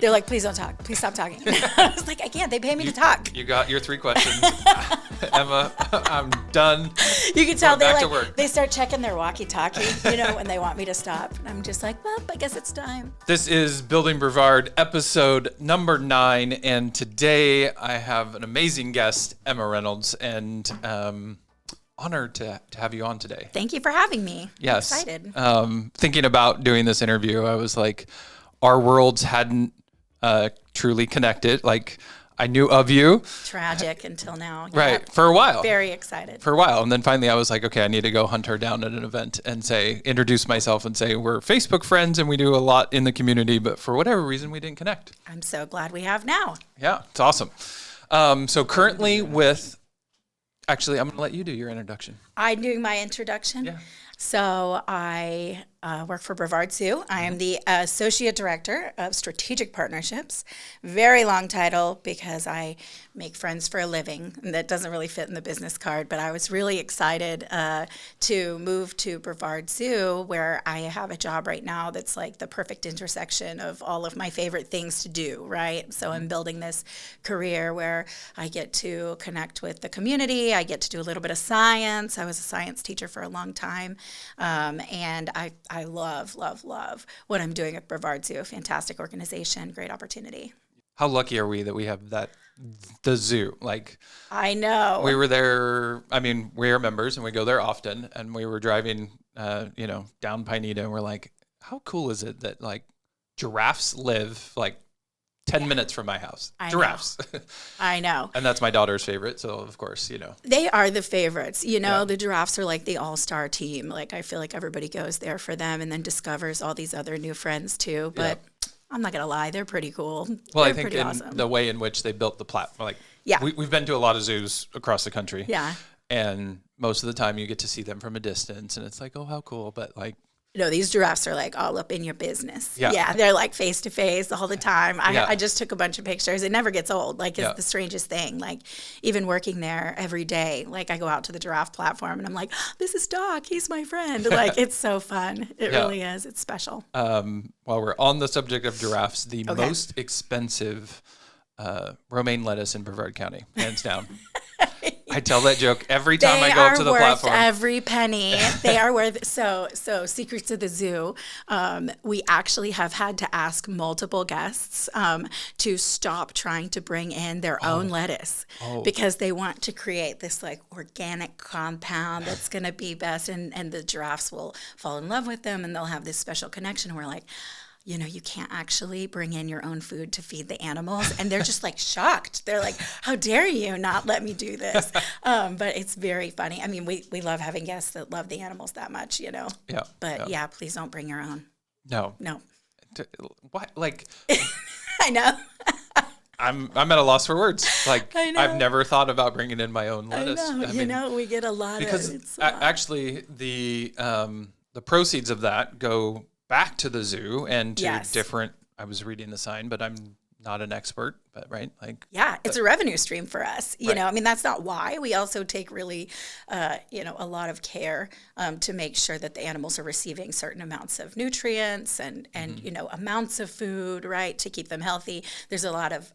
They're like, please don't talk. Please stop talking. I was like, I can't. They pay me to talk. You got your 3 questions. Emma, I'm done. You can tell they start checking their walkie-talkie, when they want me to stop. And I'm just like, well, I guess it's time. This is Building Brevard, episode number 9. And today I have an amazing guest, Emma Reynolds, and honored to have you on today. Thank you for having me. Yes. I'm excited. Thinking about doing this interview, I was like, our worlds hadn't truly connected. Like, I knew of you. Tragic until now. Right. Yep. For a while. Very excited. For a while. And then finally I was like, okay, I need to go hunt her down at an event and introduce myself and say, we're Facebook friends and we do a lot in the community, but for whatever reason, we didn't connect. I'm so glad we have now. Yeah, it's awesome. So currently actually, I'm going to let you do your introduction. I'm doing my introduction. Yeah. So I work for Brevard Zoo. I am the Associate Director of Strategic Partnerships. Very long title because I make friends for a living. And that doesn't really fit in the business card, but I was really excited to move to Brevard Zoo, where I have a job right now that's like the perfect intersection of all of my favorite things to do, right? So I'm building this career where I get to connect with the community. I get to do a little bit of science. I was a science teacher for a long time. And I love what I'm doing at Brevard Zoo. Fantastic organization, great opportunity. How lucky are we that we have the zoo? Like, I know. We were there. I mean, we are members and we go there often. And we were driving, down Pineda, and we're like, how cool is it that like giraffes live like 10 minutes from my house? Giraffes. I know. And that's my daughter's favorite. So, of course, They are the favorites. Yeah. The giraffes are like the all-star team. Like, I feel like everybody goes there for them and then discovers all these other new friends, too. But I'm not going to lie. They're pretty cool. Well, They're I think pretty in awesome. the way in which they built the platform, like, Yeah. we've been to a lot of zoos across the country. Yeah. And most of the time you get to see them from a distance. And it's like, oh, how cool. But, like, No, these giraffes are like all up in your business. Yeah. They're like face to face all the time. Yeah. I just took a bunch of pictures. It never gets old. Like, it's Yeah. the strangest thing. Like, even working there every day, like, I go out to the giraffe platform and I'm like, this is Doc. He's my friend. Like, it's so fun. It really is. It's special. While we're on the subject of giraffes, the most expensive romaine lettuce in Brevard County, hands down. I tell that joke every time I go up to the platform. They are worth every penny. They are worth so secrets of the zoo. We actually have had to ask multiple guests to stop trying to bring in their own lettuce because they want to create this like organic compound that's going to be best, and the giraffes will fall in love with them and they'll have this special connection. We're like, you can't actually bring in your own food to feed the animals. And they're just like shocked. They're like, how dare you not let me do this? But it's very funny. I mean, we love having guests that love the animals that much, Yeah. But please don't bring your own. No. What? Like, I know. I'm at a loss for words. Like, I know. I've never thought about bringing in my own lettuce. I know. We get a lot because actually the proceeds of that go back to the zoo and to different, I was reading the sign, but I'm not an expert, but right? Like, it's a revenue stream for us. Right. I mean, that's not why. We also take really, a lot of care to make sure that the animals are receiving certain amounts of nutrients and amounts of food, right, to keep them healthy. There's a lot of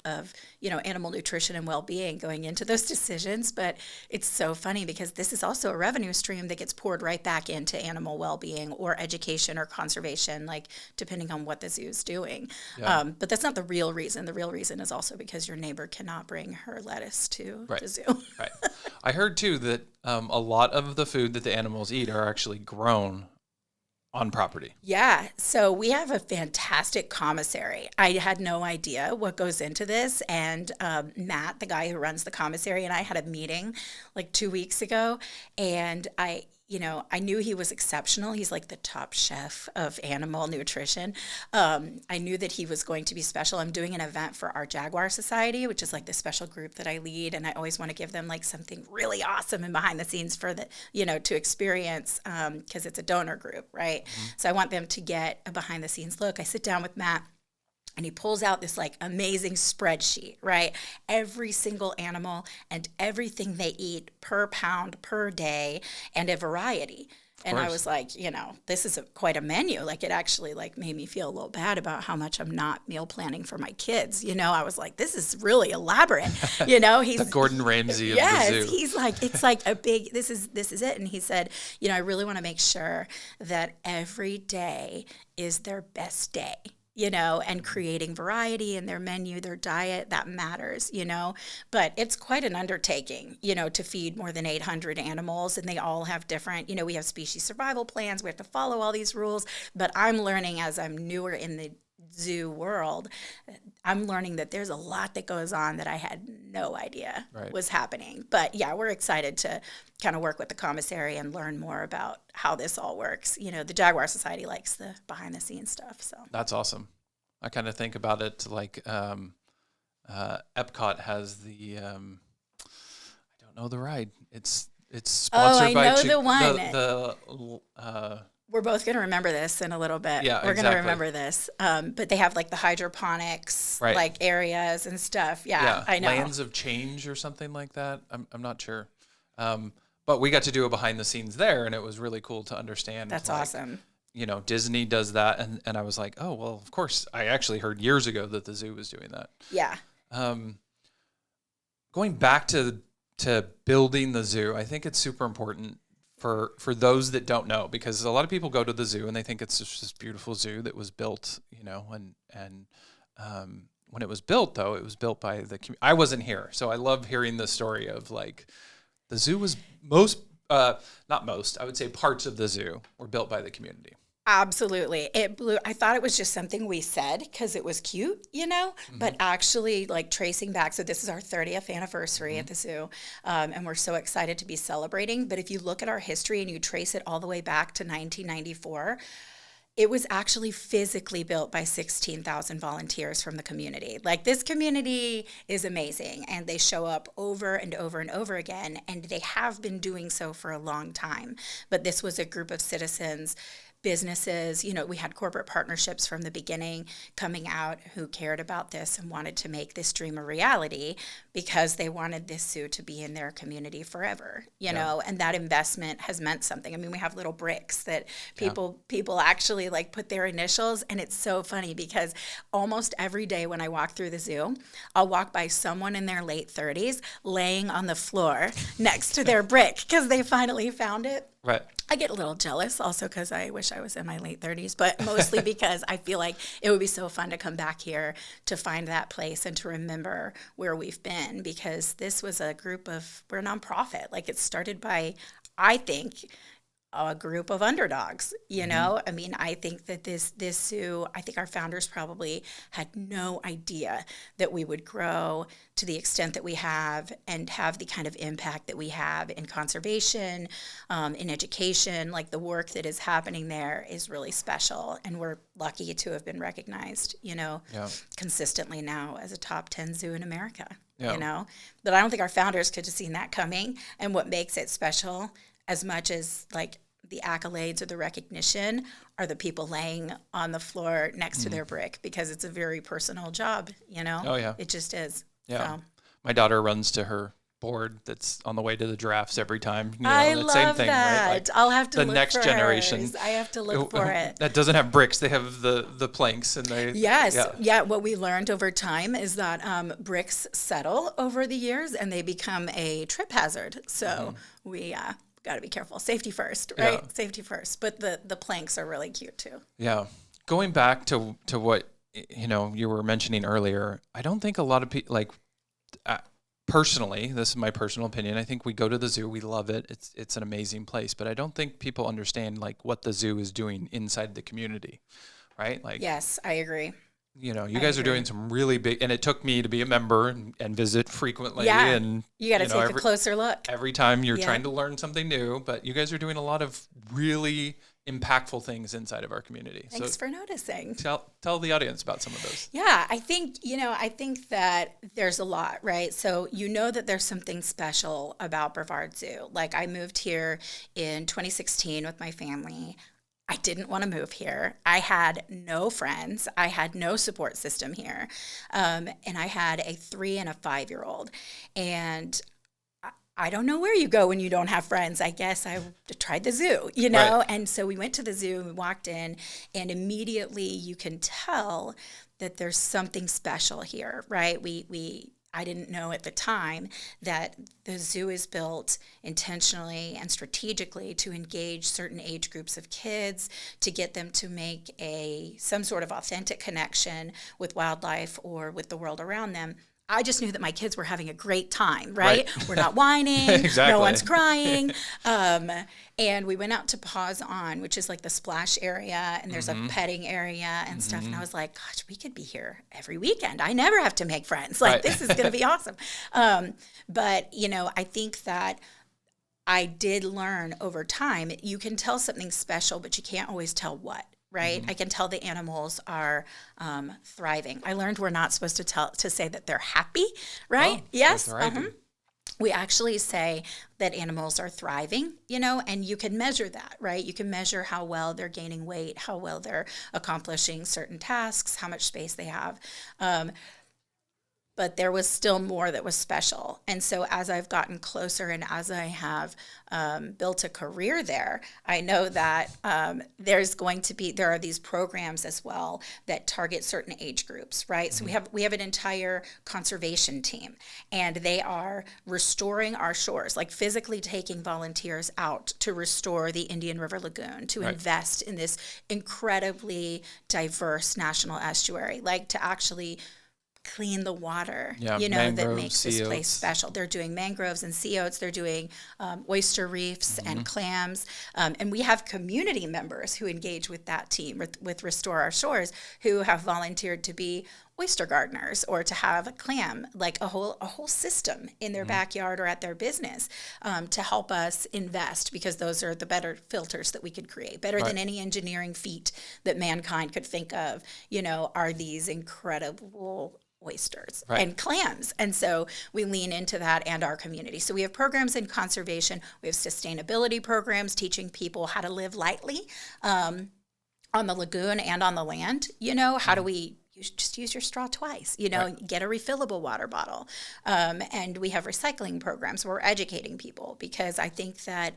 animal nutrition and well-being going into those decisions, but it's so funny because this is also a revenue stream that gets poured right back into animal well-being or education or conservation, like depending on what the zoo is doing. Yeah. But that's not the real reason. The real reason is also because your neighbor cannot bring her lettuce to the zoo. Right. I heard too that a lot of the food that the animals eat are actually grown on property. Yeah. So we have a fantastic commissary. I had no idea what goes into this. And Matt, the guy who runs the commissary, and I had a meeting like 2 weeks ago, and I knew he was exceptional. He's like the top chef of animal nutrition. I knew that he was going to be special. I'm doing an event for our Jaguar Society, which is like the special group that I lead. And I always want to give them like something really awesome and behind the scenes for the, to experience, because it's a donor group, right? Mm-hmm. So I want them to get a behind the scenes look. I sit down with Matt And he pulls out this like amazing spreadsheet, right? Every single animal and everything they eat per pound per day and a variety. And I was like, this is quite a menu. Like it actually like made me feel a little bad about how much I'm not meal planning for my kids. I was like, this is really elaborate. He's The Gordon Ramsay of yes, the zoo. he's like, it's like a big, this is it. And he said, I really want to make sure that every day is their best day. And creating variety in their menu, their diet, that matters, But it's quite an undertaking, to feed more than 800 animals, and they all have different, we have species survival plans. We have to follow all these rules. But I'm learning as I'm newer in the zoo world, I'm learning that there's a lot that goes on that I had no idea was happening. But yeah, we're excited to kind of work with the commissary and learn more about how this all works. The Jaguar Society likes the behind the scenes stuff. So that's awesome. I kind of think about it like Epcot has the I don't know the ride. It's sponsored by the one. We're both going to remember this in a little bit. Yeah, we're going to remember this. But they have like the hydroponics like areas and stuff. Yeah, I know. Lands of Change or something like that. I'm not sure. But we got to do a behind the scenes there, and it was really cool to understand. That's awesome. Disney does that, and I was like, oh well, of course. I actually heard years ago that the zoo was doing that. Yeah. Going back to building the zoo, I think it's super important for those that don't know, because a lot of people go to the zoo and they think it's just this beautiful zoo that was built, and when it was built, though, it was built by the community. I wasn't here, so I love hearing the story of like the zoo was not most, I would say parts of the zoo were built by the community. Absolutely. It blew. I thought it was just something we said because it was cute, but actually like tracing back. So this is our 30th anniversary at the zoo. And we're so excited to be celebrating. But if you look at our history and you trace it all the way back to 1994, it was actually physically built by 16,000 volunteers from the community. Like this community is amazing, and they show up over and over and over again, and they have been doing so for a long time. But this was a group of citizens, businesses, we had corporate partnerships from the beginning coming out who cared about this and wanted to make this dream a reality because they wanted this zoo to be in their community forever, and that investment has meant something. I mean, we have little bricks that people actually like put their initials, and it's so funny because almost every day when I walk through the zoo, I'll walk by someone in their late 30s laying on the floor next to their brick because they finally found it. Right. I get a little jealous also because I wish I was in my late 30s, but mostly because I feel like it would be so fun to come back here to find that place and to remember where we've been, because this was we're a nonprofit. Like it started by, I think, a group of underdogs, I mean, I think that this zoo, I think our founders probably had no idea that we would grow to the extent that we have and have the kind of impact that we have in conservation, in education. Like the work that is happening there is really special, and we're lucky to have been recognized, consistently now as a top 10 zoo in America, But I don't think our founders could have seen that coming. And what makes it special, as much as like the accolades or the recognition, are the people laying on the floor next to their brick, because it's a very personal job, Oh, yeah. It just is. Yeah. So. My daughter runs to her board that's on the way to the giraffes every time. I that love same thing, that. Right? Like I'll have to the look next for generation. Hers. I have to look for it. That doesn't have bricks. They have the planks, and they. Yes. Yeah. What we learned over time is that bricks settle over the years and they become a trip hazard. So we got to be careful. Safety first, right? Yeah. Safety first. But the planks are really cute too. Yeah. Going back to what you were mentioning earlier, I don't think a lot of people personally, this is my personal opinion, I think we go to the zoo, we love it. It's an amazing place, but I don't think people understand like what the zoo is doing inside the community, right? Like yes, I agree. You guys are doing some really big, and it took me to be a member and visit frequently. Yeah, and you got to take a closer look. Every time you're trying to learn something new, but you guys are doing a lot of really impactful things inside of our community. Thanks for noticing. Tell the audience about some of those. Yeah, I think that there's a lot, right? So that there's something special about Brevard Zoo. Like I moved here in 2016 with my family. I didn't want to move here. I had no friends. I had no support system here. And I had a 3 and a 5-year-old. And I don't know where you go when you don't have friends. I guess I tried the zoo, Right. And so we went to the zoo, we walked in, and immediately you can tell that there's something special here, right? I didn't know at the time that the zoo is built intentionally and strategically to engage certain age groups of kids, to get them to make some sort of authentic connection with wildlife or with the world around them. I just knew that my kids were having a great time, right? We're not whining, Exactly. no one's crying. And we went out to Paws On, which is like the splash area, and there's a petting area and stuff. And I was like, gosh, we could be here every weekend. I never have to make friends. Like, Right. this is going to be awesome. But, I think that I did learn over time, you can tell something special, but you can't always tell what. Right, I can tell the animals are thriving. I learned we're not supposed to say that they're happy. Right? Oh, Yes. they're thriving. We actually say that animals are thriving, and you can measure that, right? You can measure how well they're gaining weight, how well they're accomplishing certain tasks, how much space they have. But there was still more that was special. And so as I've gotten closer and as I have built a career there, I know that there are these programs as well that target certain age groups, right? So we have an entire conservation team, and they are restoring our shores, like physically taking volunteers out to restore the Indian River Lagoon, to invest in this incredibly diverse national estuary, like to actually clean the water, that mangroves, makes sea this place oats. special. They're doing mangroves and sea oats. They're doing oyster reefs and clams. And we have community members who engage with that team, with Restore Our Shores, who have volunteered to be oyster gardeners or to have a clam, like a whole system in their backyard or at their business to help us invest, because those are the better filters that we could create, better than any engineering feat that mankind could think of, are these incredible oysters and clams. And so we lean into that and our community. So we have programs in conservation. We have sustainability programs teaching people how to live lightly on the lagoon and on the land. How do we just use your straw twice, get a refillable water bottle. And we have recycling programs where we're educating people, because I think that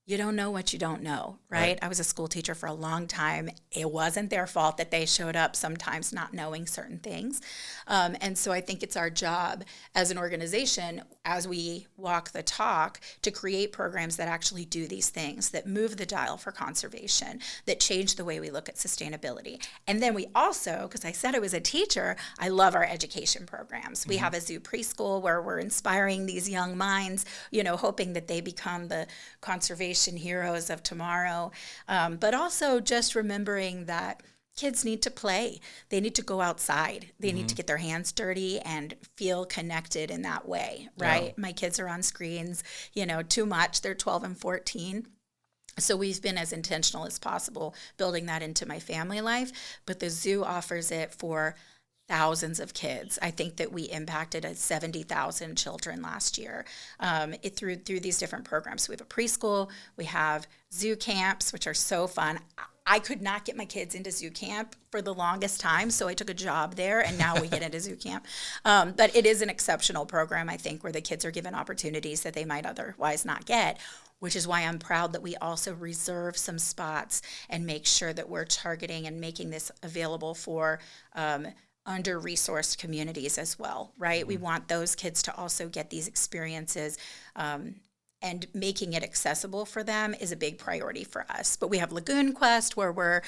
you don't know what you don't know, right? I was a school teacher for a long time. It wasn't their fault that they showed up sometimes not knowing certain things. And so I think it's our job as an organization, as we walk the talk, to create programs that actually do these things, that move the dial for conservation, that change the way we look at sustainability. And then we also, because I said I was a teacher, I love our education programs. We have a zoo preschool where we're inspiring these young minds, hoping that they become the conservation heroes of tomorrow, but also just remembering that kids need to play. They need to go outside. They need to get their hands dirty and feel connected in that way, right? My kids are on screens, too much. They're 12 and 14. So we've been as intentional as possible building that into my family life, but the zoo offers it for thousands of kids. I think that we impacted 70,000 children last year through these different programs. So we have a preschool, we have zoo camps, which are so fun. I could not get my kids into zoo camp for the longest time, so I took a job there, and now we get into zoo camp. But it is an exceptional program, I think, where the kids are given opportunities that they might otherwise not get, which is why I'm proud that we also reserve some spots and make sure that we're targeting and making this available for under-resourced communities as well, right? We want those kids to also get these experiences, and making it accessible for them is a big priority for us. But we have Lagoon Quest, where we're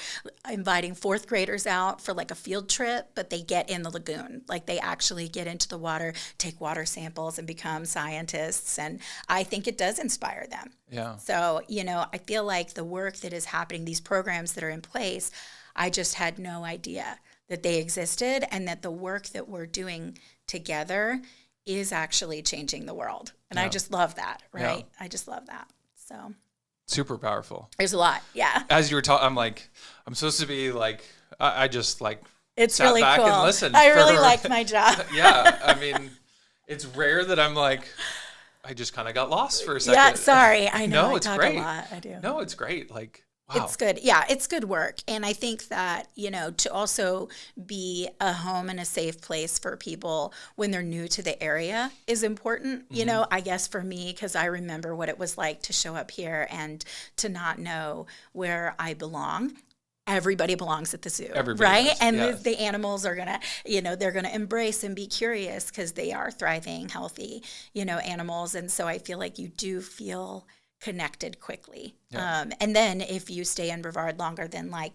inviting 4th graders out for like a field trip, but they get in the lagoon. Like, they actually get into the water, take water samples, and become scientists. And I think it does inspire them. Yeah. So, I feel like the work that is happening, these programs that are in place, I just had no idea that they existed, and that the work that we're doing together is actually changing the world. And I just love that, right? Yeah. I just love that. So Super powerful. there's a lot. Yeah. As you were talking, I'm like, I'm supposed to be like, I just like It's sat really back cool. and listened. I really like my job. Yeah. I mean, it's rare that I'm like, I just kind of got lost for a second. Yeah, sorry. I know No, I it's talk great. a lot. I do. No, it's great. Like, Wow. It's good. Yeah, it's good work. And I think that, to also be a home and a safe place for people when they're new to the area is important. I guess for me, because I remember what it was like to show up here and to not know where I belong. Everybody belongs at the zoo, Everybody right? does, And yes. the animals are gonna, they're gonna embrace and be curious because they are thriving, healthy, animals. And so I feel like you do feel connected quickly. Yeah. And then if you stay in Brevard longer than like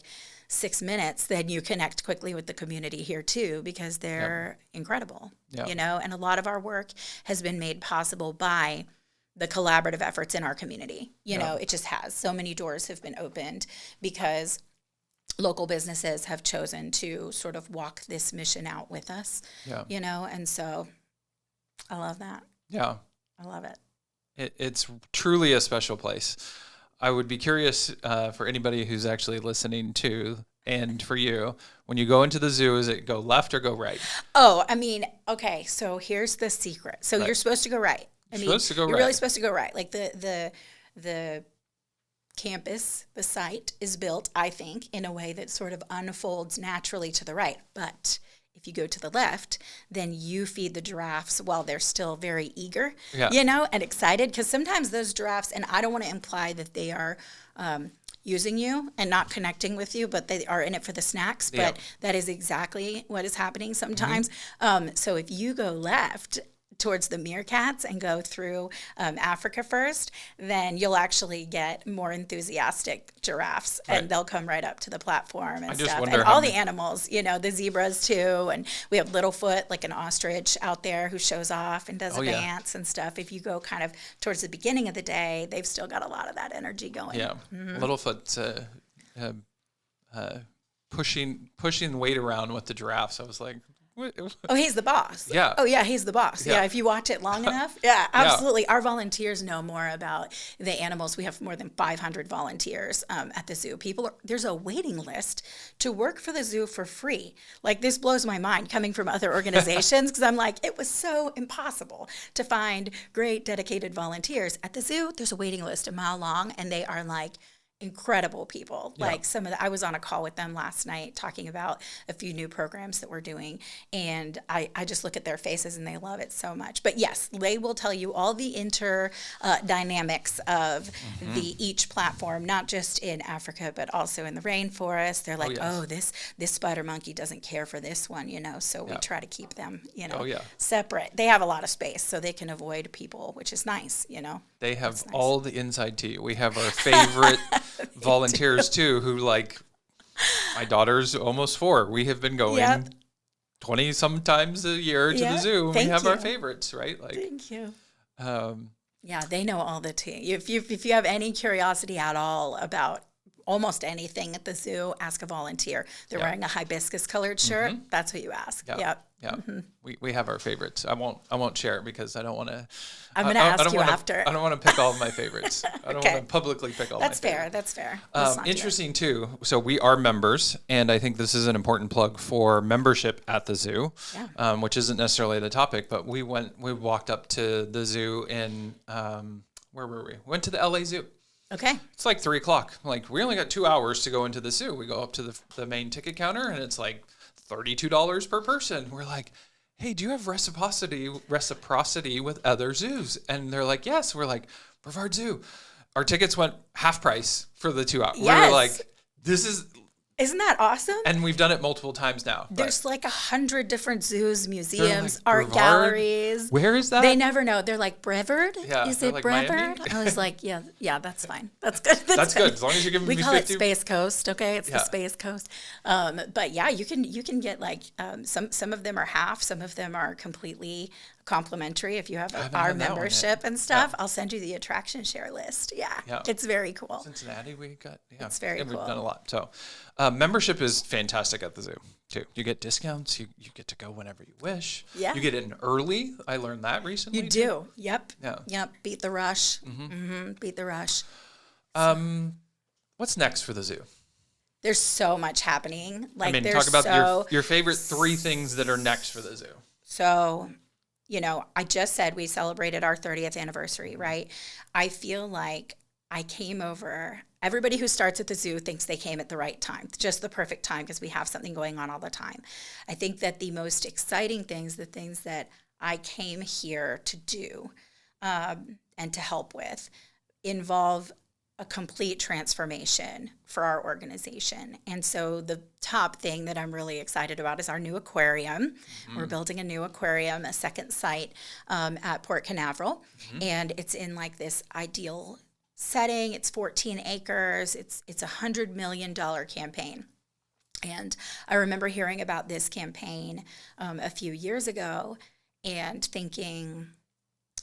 6 minutes, then you connect quickly with the community here too, because they're incredible, Yeah. and a lot of our work has been made possible by the collaborative efforts in our community. It just has. So many doors have been opened because local businesses have chosen to sort of walk this mission out with us, Yeah. and so I love that. Yeah. I love it. It's truly a special place. I would be curious for anybody who's actually listening to, and for you, when you go into the zoo, is it go left or go right? Oh, okay, so here's the secret. So Right. you're supposed to go right. Supposed to go You're right. really supposed to go right. Like the campus, the site is built, I think, in a way that sort of unfolds naturally to the right. But if you go to the left, then you feed the giraffes while they're still very eager, Yeah. and excited. Because sometimes those giraffes, and I don't want to imply that they are using you and not connecting with you, but they are in it for the snacks. Yeah. But that is exactly what is happening sometimes. So if you go left towards the meerkats and go through Africa first, then you'll actually get more enthusiastic giraffes, Right. and they'll come right up to the platform and I just stuff. wonder And how all many- the animals, the zebras too, and we have Littlefoot, like an ostrich out there who shows off and does a yeah. dance and stuff. If you go kind of towards the beginning of the day, they've still got a lot of that energy going. Yeah. Littlefoot's pushing weight around with the giraffes. I was like, what? Oh, he's the boss. Yeah. Oh, yeah, he's the boss. Yeah. Yeah, if you watch it long enough. Yeah, absolutely. Our volunteers know more about the animals. We have more than 500 volunteers at the zoo. There's a waiting list to work for the zoo for free. Like, this blows my mind coming from other organizations, because I'm like, it was so impossible to find great, dedicated volunteers. At the zoo, there's a waiting list a mile long, and they are like incredible people. Yeah. Like I was on a call with them last night talking about a few new programs that we're doing, and I just look at their faces and they love it so much. But yes, they will tell you all the dynamics of each platform, not just in Africa, but also in the rainforest. They're like, yes. this spider monkey doesn't care for this one, so we try to keep them, Oh, yeah. separate. They have a lot of space, so they can avoid people, which is nice, They have That's nice. all the inside tea. We have our favorite volunteers too, who, like, my daughter's almost 4. We have been going Yep. 20 sometimes a year to the zoo. And we Thank have our you. favorites, right? Like, Thank you. um, Yeah, they know all the tea. If you have any curiosity at all about almost anything at the zoo, ask a volunteer. They're wearing a hibiscus colored shirt. That's what you ask. yeah, Yep. yeah. We have our favorites. I won't share it because I don't want to. I'm going to ask you after. I don't want to pick all of my favorites. I don't Okay. want to publicly pick all That's my fair. favorites. That's fair. Let's not do that. Interesting too. So we are members, and I think this is an important plug for membership at the zoo, Yeah. which isn't necessarily the topic. But we walked up to the zoo in where were we? Went to the LA Zoo. Okay. It's like 3:00. Like, we only got 2 hours to go into the zoo. We go up to the main ticket counter, and it's like $32 per person. We're like, hey, do you have reciprocity with other zoos? And they're like, yes. We're like, Brevard Zoo. Our tickets went half price for the 2 hours. We Yes. were like, this is, Isn't that awesome? and we've done it multiple times now. but There's like 100 different zoos, museums, like, art Brevard? galleries. Where is that? They never know. They're like, Brevard? Yeah, Is they're it like, Brevard? Miami? I was like, yeah, that's fine. That's good. That's good. As long as you're giving We me call 50. it Space Coast, okay? It's Yeah. the Space Coast. But yeah, you can get like some of them are half, some of them are completely complimentary if you have haven't our had that one yet. membership and stuff. I'll send you the attraction share list. Yeah, Yeah. it's very cool. Cincinnati, we got. Yeah, It's very We've cool. done a lot. So, membership is fantastic at the zoo too. You get discounts. You get to go whenever you wish. Yeah. You get in early. I learned that recently. You do. Yep. Yeah. Yep. Beat the rush. Beat the rush. What's next for the zoo? There's so much happening. Like, I mean, there's talk about so your favorite 3 things that are next for the zoo. So, I just said we celebrated our 30th anniversary, right? I feel like I came over. Everybody who starts at the zoo thinks they came at the right time, just the perfect time, because we have something going on all the time. I think that the most exciting things, the things that I came here to do and to help with, involve a complete transformation for our organization. And so the top thing that I'm really excited about is our new aquarium. We're building a new aquarium, a second site at Port Canaveral, and it's in like this ideal setting. It's 14 acres. It's a $100 million campaign. And I remember hearing about this campaign a few years ago and thinking,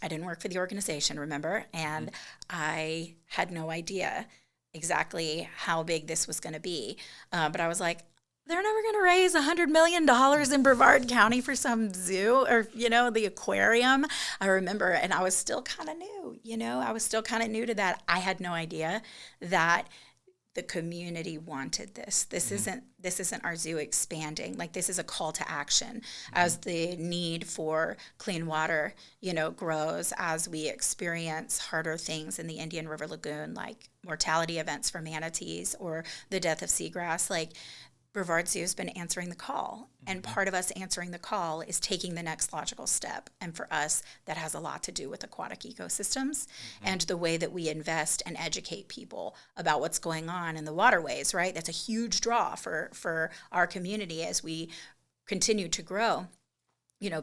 I didn't work for the organization, remember? And I had no idea exactly how big this was going to be. But I was like, they're never going to raise $100 million in Brevard County for some zoo or, the aquarium. I remember, and I was still kind of new, I was still kind of new to that. I had no idea that the community wanted this. This isn't our zoo expanding. Like, this is a call to action as the need for clean water, grows, as we experience harder things in the Indian River Lagoon, like mortality events for manatees or the death of seagrass. Like, Brevard Zoo has been answering the call, and part of us answering the call is taking the next logical step. And for us, that has a lot to do with aquatic ecosystems and the way that we invest and educate people about what's going on in the waterways, right? That's a huge draw for our community as we continue to grow.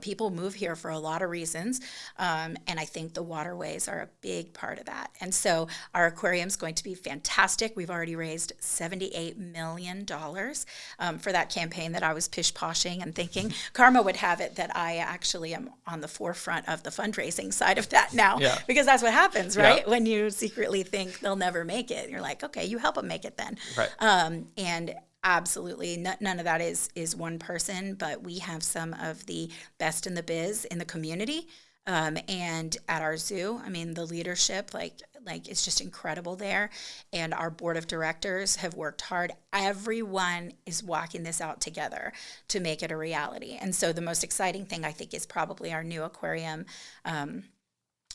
People move here for a lot of reasons, and I think the waterways are a big part of that. And so our aquarium is going to be fantastic. We've already raised $78 million for that campaign that I was pish-poshing and thinking. Karma would have it that I actually am on the forefront of the fundraising side of that now, because that's what happens, right? Yeah. When you secretly think they'll never make it, you're like, okay, you help them make it then. Right. And absolutely. None of that is one person, but we have some of the best in the biz in the community. And at our zoo, the leadership, like it's just incredible there. And our board of directors have worked hard. Everyone is walking this out together to make it a reality. And so the most exciting thing, I think, is probably our new aquarium.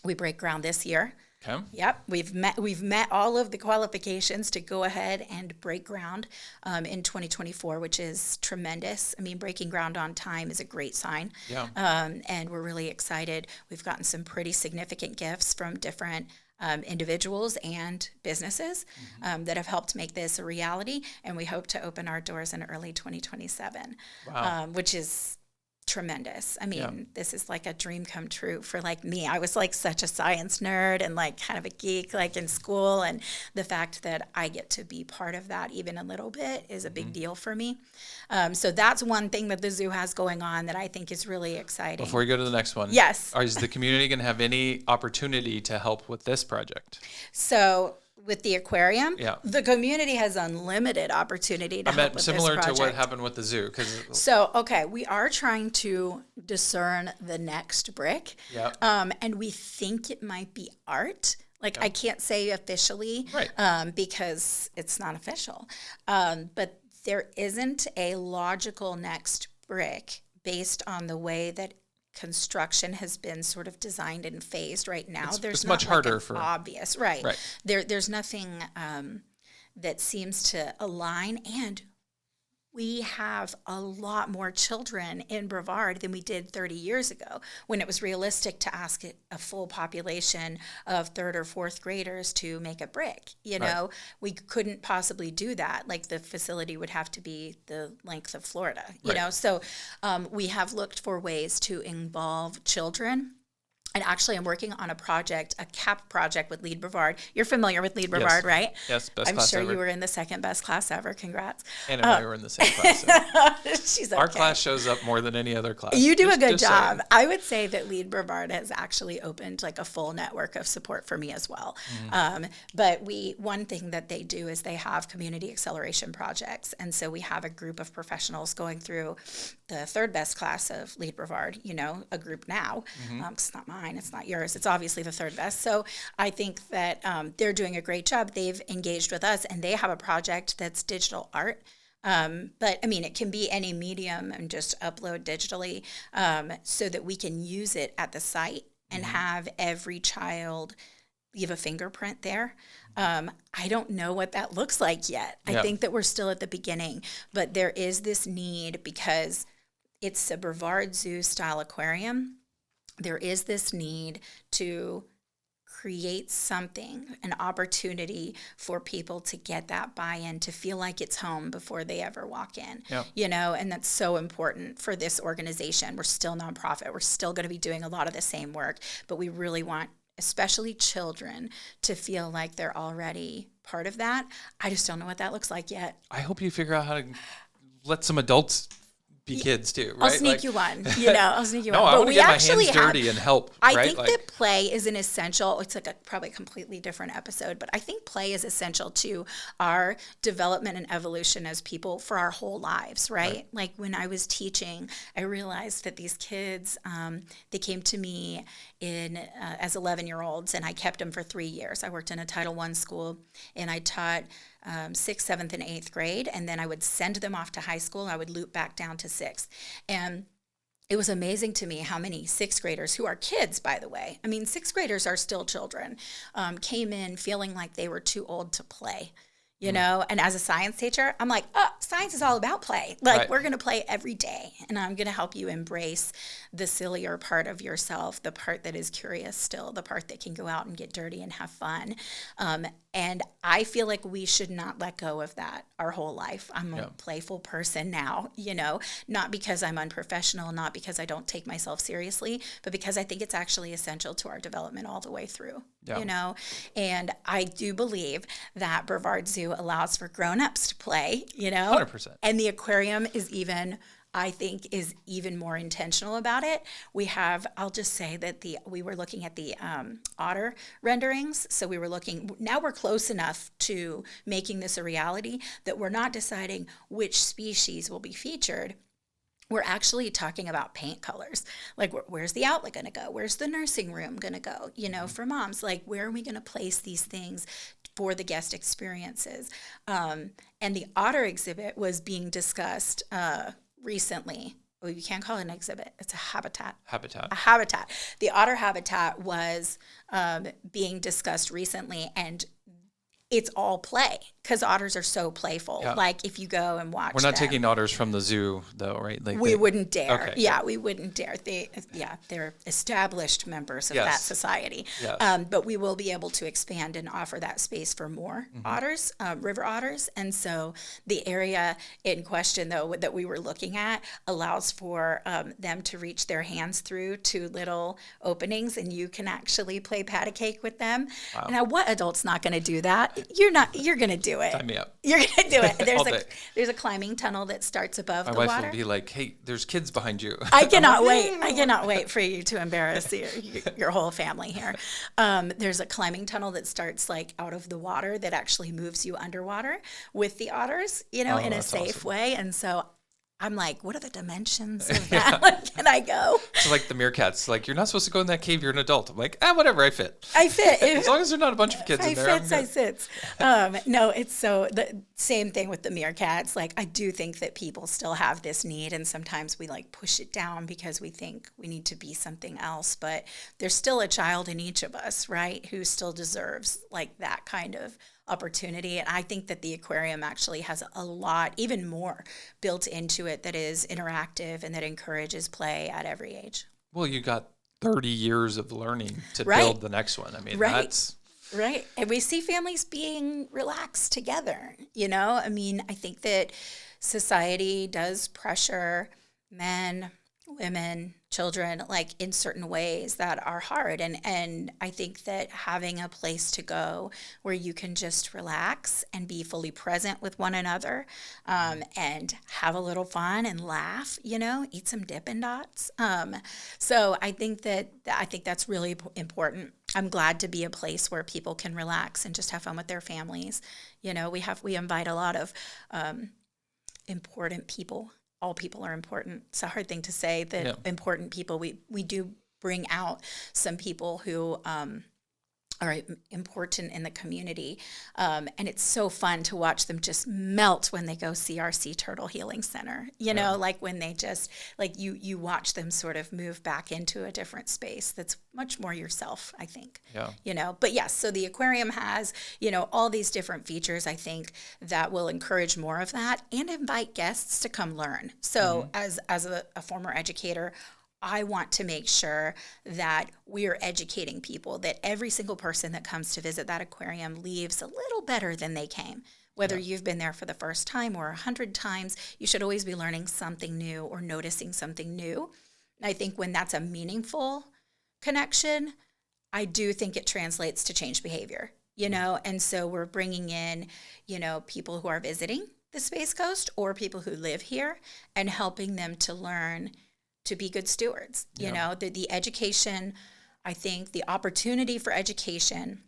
We break ground this year. Okay. Yep, we've met all of the qualifications to go ahead and break ground in 2024, which is tremendous. Breaking ground on time is a great sign. Yeah. And we're really excited. We've gotten some pretty significant gifts from different individuals and businesses that have helped make this a reality. And we hope to open our doors in early 2027, which is tremendous. This is like a dream come true for like me. I was like such a science nerd and like kind of a geek like in school, and the fact that I get to be part of that even a little bit is a big deal for me. So that's one thing that the zoo has going on that I think is really exciting. Before we go to the next one, yes, is the community going to have any opportunity to help with this project? So with the aquarium, the community has unlimited opportunity to help with this project. Similar to what happened with the zoo. We are trying to discern the next brick, and we think it might be art. I can't say officially, because it's not official, but there isn't a logical next brick based on the way that construction has been sort of designed and phased right now. It's much harder for obvious, right? There's nothing that seems to align, and we have a lot more children in Brevard than we did 30 years ago, when it was realistic to ask a full population of third or fourth graders to make a brick. We couldn't possibly do that. Like, the facility would have to be the length of Florida, you know? So we have looked for ways to involve children. And actually, I'm working on a project, a CAP project with Lead Brevard. You're familiar with Lead Brevard, right? Yes, best class ever. I'm sure you were in the second best class ever. Congrats. And I were in the same class ever. She's okay. Our class shows up more than any other class. You do a good job. Saying. I would say that Lead Brevard has actually opened like a full network of support for me as well. But one thing that they do is they have community acceleration projects. And so we have a group of professionals going through the third best class of Lead Brevard, a group now. It's not mine. It's not yours. It's obviously the third best. So I think that they're doing a great job. They've engaged with us, and they have a project that's digital art. But it can be any medium and just upload digitally so that we can use it at the site and have every child leave a fingerprint there. I don't know what that looks like yet. I Yeah. think that we're still at the beginning, but there is this need because it's a Brevard Zoo style aquarium. There is this need to create something, an opportunity for people to get that buy-in, to feel like it's home before they ever walk in. Yeah. You know, and that's so important for this organization. We're still nonprofit. We're still going to be doing a lot of the same work, but we really want especially children to feel like they're already part of that. I just don't know what that looks like yet. I hope you figure out how to let some adults be kids too, right? I'll sneak you one, I'll sneak you No, one. I But want to we get my actually hands have, dirty and help, I right? think that play is an essential, it's like probably a completely different episode, but I think play is essential to our development and evolution as people for our whole lives, right? Like when I was teaching, I realized that these kids, they came to me as 11-year-olds, and I kept them for 3 years. I worked in a Title I school, and I taught 6th, 7th, and 8th grade, and then I would send them off to high school. I would loop back down to 6th. And it was amazing to me how many 6th graders, who are kids, by the way, I mean, 6th graders are still children, came in feeling like they were too old to play. And as a science teacher, I'm like, science is all about play. Like, we're going to play every day, and I'm going to help you embrace the sillier part of yourself, the part that is curious still, the part that can go out and get dirty and have fun. And I feel like we should not let go of that our whole life. I'm a playful person now, not because I'm unprofessional, not because I don't take myself seriously, but because I think it's actually essential to our development all the way through, And I do believe that Brevard Zoo allows for grown-ups to play, 100%. And the aquarium is even more intentional about it. I'll just say that we were looking at the otter renderings. So now we're close enough to making this a reality that we're not deciding which species will be featured. We're actually talking about paint colors. Like, where's the outlet going to go? Where's the nursing room going to go? For moms, like, where are we going to place these things for the guest experiences? And the otter exhibit was being discussed recently. Well, you can't call it an exhibit. It's a habitat. A habitat. The otter habitat was being discussed recently, and it's all play because otters are so playful. Yeah. Like, if you go and watch We're not them, taking otters from the zoo, though, right? Like we wouldn't dare. Okay. Yeah, we wouldn't dare. They're established members of that society. Yes. But we will be able to expand and offer that space for more otters, river otters. And so the area in question, though, that we were looking at allows for them to reach their hands through 2 little openings, and you can actually play patty cake with them. Wow. Now, what adult's not going to do that? You're going to do it. Sign me up. You're going to do it. All day. There's a climbing tunnel that starts above My the wife water. will be like, hey, there's kids behind you. I cannot wait. I cannot wait for you to embarrass your whole family here. There's a climbing tunnel that starts like out of the water that actually moves you underwater with the otters, in a safe awesome. way. And so I'm like, what are the dimensions of that? Like, can I go? It's like the meerkats. Like, you're not supposed to go in that cave. You're an adult. I'm like, whatever. I fit. I fit. As long as there's not a bunch of kids in there. I sits. No, it's so the same thing with the meerkats. Like, I do think that people still have this need, and sometimes we like push it down because we think we need to be something else. But there's still a child in each of us, right, who still deserves like that kind of opportunity. And I think that the aquarium actually has a lot, even more, built into it that is interactive and that encourages play at every age. Well, you got 30 years of learning to build the next one. I mean, that's... Right. And we see families being relaxed together, I mean, I think that society does pressure men, women, children, like in certain ways that are hard. And I think that having a place to go where you can just relax and be fully present with one another, and have a little fun and laugh, eat some Dippin' Dots. So I think that's really important. I'm glad to be a place where people can relax and just have fun with their families. We invite a lot of important people. All people are important. It's a hard thing to say that important people. We do bring out some people who are important in the community. And it's so fun to watch them just melt when they go see our sea turtle healing center. You know, like when they just, like you watch them sort of move back into a different space that's much more yourself, I think. Yeah. You know, but yes, so the aquarium has, you know, all these different features, I think, that will encourage more of that and invite guests to come learn. So as a former educator, I want to make sure that we are educating people, that every single person that comes to visit that aquarium leaves a little better than they came. Whether you've been there for the first time or 100 times, you should always be learning something new or noticing something new. And I think when that's a meaningful connection, I do think it translates to change behavior, you know? And so we're bringing in, you know, people who are visiting the Space Coast or people who live here and helping them to learn to be good stewards. You know, the education, I think the opportunity for education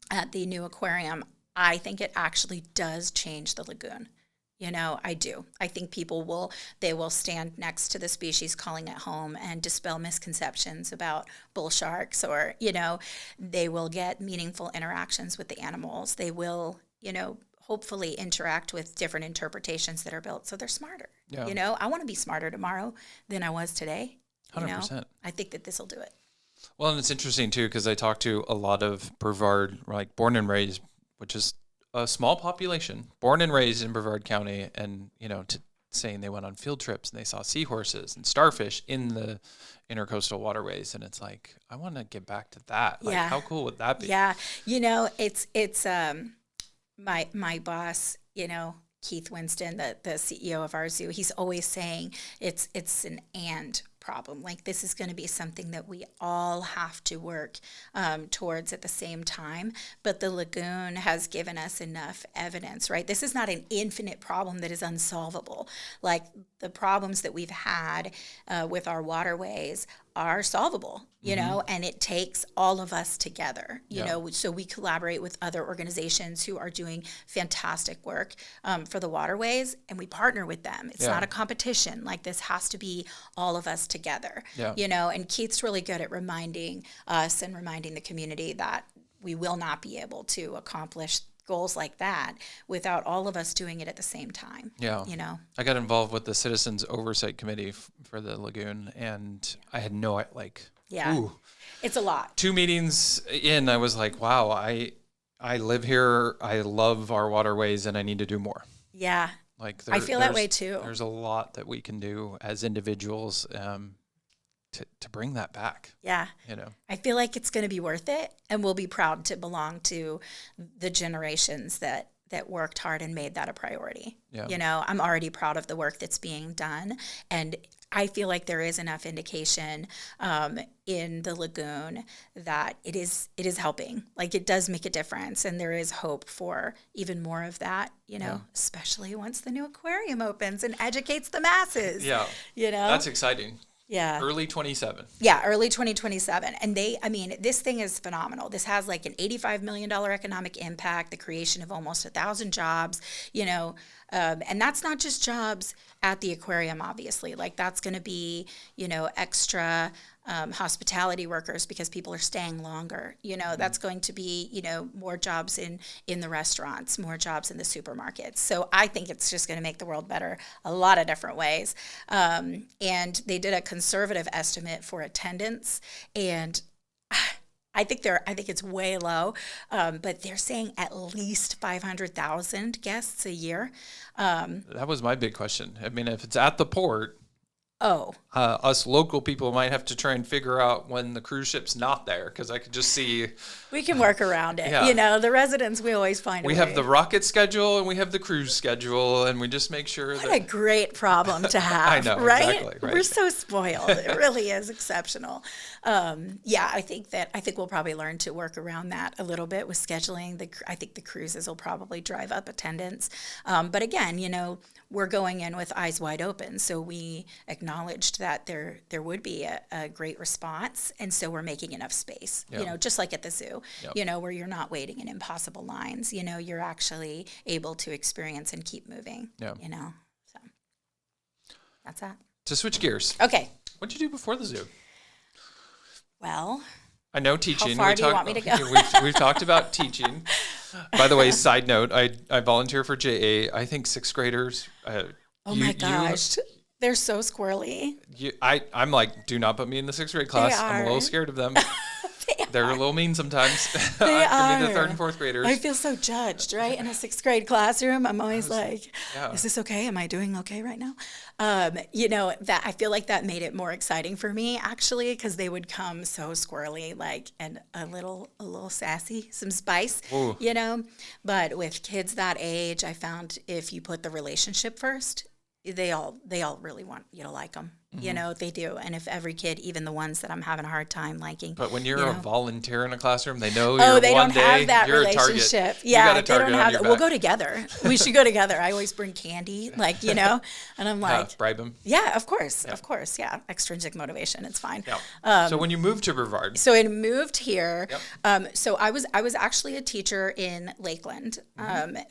at the new aquarium, I think it actually does change the lagoon. You know, I do. I think they will stand next to the species calling it home and dispel misconceptions about bull sharks, or, you know, they will get meaningful interactions with the animals. They will, you know, hopefully interact with different interpretations that are built so they're smarter. Yeah. You know, I want to be smarter tomorrow than I was today. 100%. You know? I think that this will do it. Well, and it's interesting too, because I talked to a lot of Brevard, like born and raised, which is a small population, born and raised in Brevard County, and, you know, saying they went on field trips and they saw seahorses and starfish in the intercoastal waterways. And it's like, I want to get back to that. Like, how cool would that be? Yeah. You know, it's my boss, you know, Keith Winston, the CEO of our zoo, he's always saying it's an and problem. Like, this is going to be something that we all have to work towards at the same time. But the lagoon has given us enough evidence, right? This is not an infinite problem that is unsolvable. Like, the problems that we've had with our waterways are solvable, you know, and it takes all of us together, you know, so we collaborate with other organizations who are doing fantastic work for the waterways, and we partner with them. It's not a competition. Like, this has to be all of us together, you know, and Keith's really good at reminding us and reminding the community that we will not be able to accomplish goals like that without all of us doing it at the same time. Yeah. You know, I got involved with the Citizens Oversight Committee for the lagoon, and I had no, like, it's a lot. 2 meetings in, I was like, wow, I live here. I love our waterways, and I need to do more. Yeah. Like, I feel that way too. There's a lot that we can do as individuals to bring that back. Yeah. You know, I feel like it's going to be worth it, and we'll be proud to belong to the generations that worked hard and made that a priority. Yeah. You know, I'm already proud of the work that's being done, and I feel like there is enough indication in the lagoon that it is helping. Like, it does make a difference, and there is hope for even more of that, you know, especially once the new aquarium opens and educates the masses. Yeah. You know? That's exciting. Yeah. Early 27. Yeah, early 2027. And this thing is phenomenal. This has like an $85 million economic impact, the creation of almost 1,000 jobs, you know, and that's not just jobs at the aquarium, obviously. Like, that's going to be, you know, extra hospitality workers because people are staying longer. You know, that's going to be, you know, more jobs in the restaurants, more jobs in the supermarkets. So I think it's just going to make the world better a lot of different ways. And they did a conservative estimate for attendance, and I think it's way low, but they're saying at least 500,000 guests a year. That was my big question. I mean, if it's at the port, us local people might have to try and figure out when the cruise ship's not there, because I could just see. We can work around it. Yeah. You know, the residents, we always find a way. We have the rocket schedule and we have the cruise schedule, and we just make sure What a great problem to have. I know, right? exactly. Right. We're so spoiled. It really is exceptional. I think we'll probably learn to work around that a little bit with scheduling. I think the cruises will probably drive up attendance. But again, you know, we're going in with eyes wide open. So we acknowledged that there would be a great response. And so we're making enough space, you know, just like at the zoo, you know, where you're not waiting in impossible lines, you know, you're actually able to experience and keep moving, you know, so that's that. To switch gears. Okay. What'd you do before the zoo? Well, I know teaching. far do you want me to go? We've talked about teaching. By the way, side note, I volunteer for JA. I think sixth graders. Oh my gosh. They're so squirrely. I'm like, do not put me in the sixth grade class. I'm a little scared of them. They're a little mean sometimes. They Give me are. the third and fourth graders. I feel so judged, right? In a sixth grade classroom, I'm always like, is this okay? Am I doing okay right now? That I feel like that made it more exciting for me, actually, because they would come so squirrely, like, and a little sassy, some spice, Ooh. But with kids that age, I found if you put the relationship first, they all really want you to like them. They do. And if every kid, even the ones that I'm having a hard time liking. But when you're a volunteer in a classroom, they know you're they one don't day, have that you're relationship. a target. Yeah, you got a they target don't on have your that. We'll back. go together. We should go together. I always bring candy, and I'm like, bribe them. yeah, of course, yeah, extrinsic motivation, it's fine. Yeah. So when you moved to Brevard, So I moved here. So I was actually a teacher in Lakeland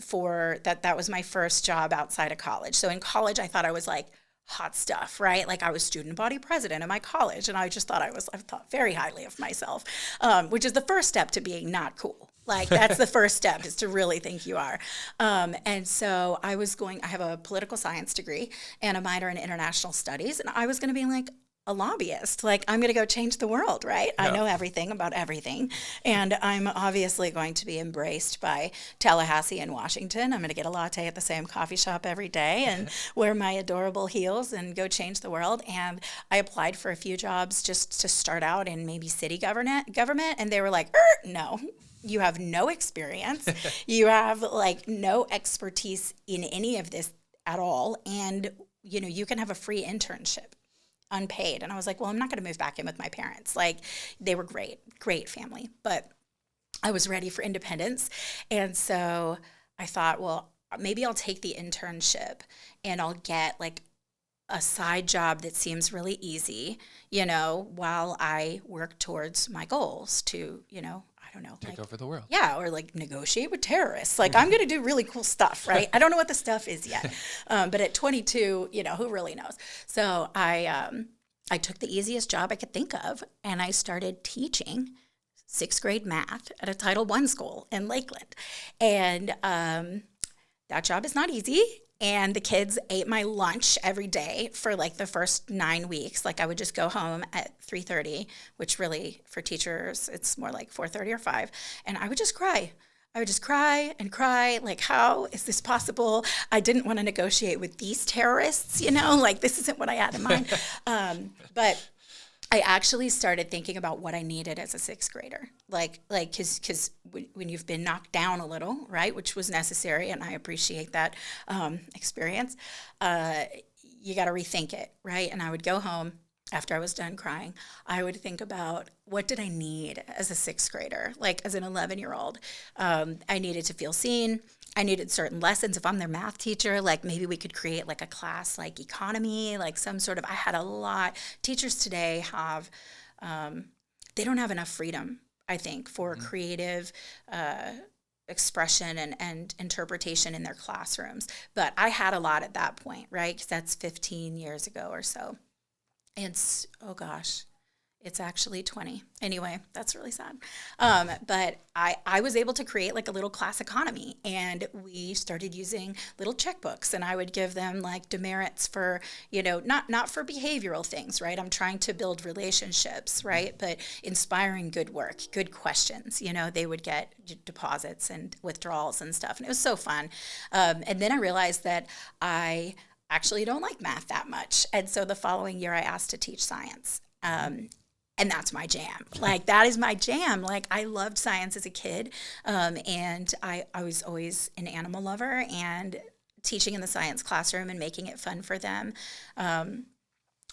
for that. That was my first job outside of college. So in college, I thought I was like hot stuff, right? Like I was student body president of my college, and I just thought I thought very highly of myself, which is the first step to being not cool. Like that's the first step, is to really think you are. And so I have a political science degree and a minor in international studies, and I was going to be like a lobbyist. Like I'm going to go change the world, right? Yeah. I know everything about everything. And I'm obviously going to be embraced by Tallahassee and Washington. I'm going to get a latte at the same coffee shop every day and wear my adorable heels and go change the world. And I applied for a few jobs just to start out in maybe city government. And they were like, no. You have no experience. You have like no expertise in any of this at all. And, you can have a free internship, unpaid. And I was like, well, I'm not going to move back in with my parents. Like they were great family, but I was ready for independence. And so I thought, well, maybe I'll take the internship and I'll get like a side job that seems really easy, while I work towards my goals to, I don't know. Take over the world. Yeah, or like negotiate with terrorists. Like I'm going to do really cool stuff, right? I don't know what the stuff is yet. But at 22, who really knows? So I took the easiest job I could think of, and I started teaching sixth grade math at a Title I school in Lakeland. And that job is not easy. And the kids ate my lunch every day for like the first 9 weeks. Like I would just go home at 3:30, which really for teachers, it's more like 4:30 or 5. And I would just cry. I would just cry and cry. Like, how is this possible? I didn't want to negotiate with these terrorists, like this isn't what I had in mind. But I actually started thinking about what I needed as a sixth grader, because when you've been knocked down a little, right, which was necessary, and I appreciate that experience, you got to rethink it, right? And I would go home after I was done crying. I would think about what did I need as a sixth grader, like as an 11-year-old. I needed to feel seen. I needed certain lessons. If I'm their math teacher, like maybe we could create like a class like economy, like some sort of, I had a lot. Teachers today have, they don't have enough freedom, I think, for creative expression and interpretation in their classrooms. But I had a lot at that point, right? Because that's 15 years ago or so. And oh gosh, it's actually 20. Anyway, that's really sad. But I was able to create like a little class economy, and we started using little checkbooks, and I would give them like demerits for, not for behavioral things, right? I'm trying to build relationships, right? But inspiring good work, good questions, they would get deposits and withdrawals and stuff. And it was so fun. And then I realized that I actually don't like math that much. And so the following year I asked to teach science. And that's my jam. Like, that is my jam. Like, I loved science as a kid. And I was always an animal lover, and teaching in the science classroom and making it fun for them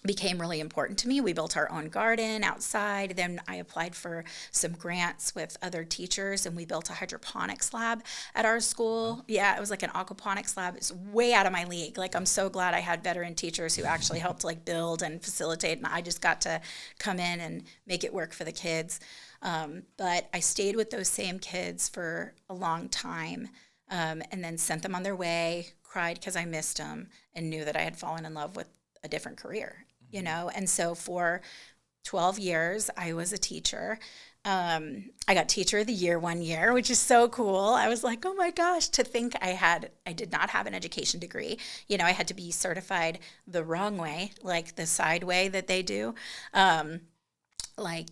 became really important to me. We built our own garden outside. Then I applied for some grants with other teachers, and we built a hydroponics lab at our school. Yeah, it was like an aquaponics lab. It's way out of my league. Like, I'm so glad I had veteran teachers who actually helped like build and facilitate, and I just got to come in and make it work for the kids. But I stayed with those same kids for a long time, and then sent them on their way, cried because I missed them, and knew that I had fallen in love with a different career. And so for 12 years, I was a teacher. I got Teacher of the Year one year, which is so cool. I was like, oh my gosh, to think I did not have an education degree. I had to be certified the wrong way, like the side way that they do. Like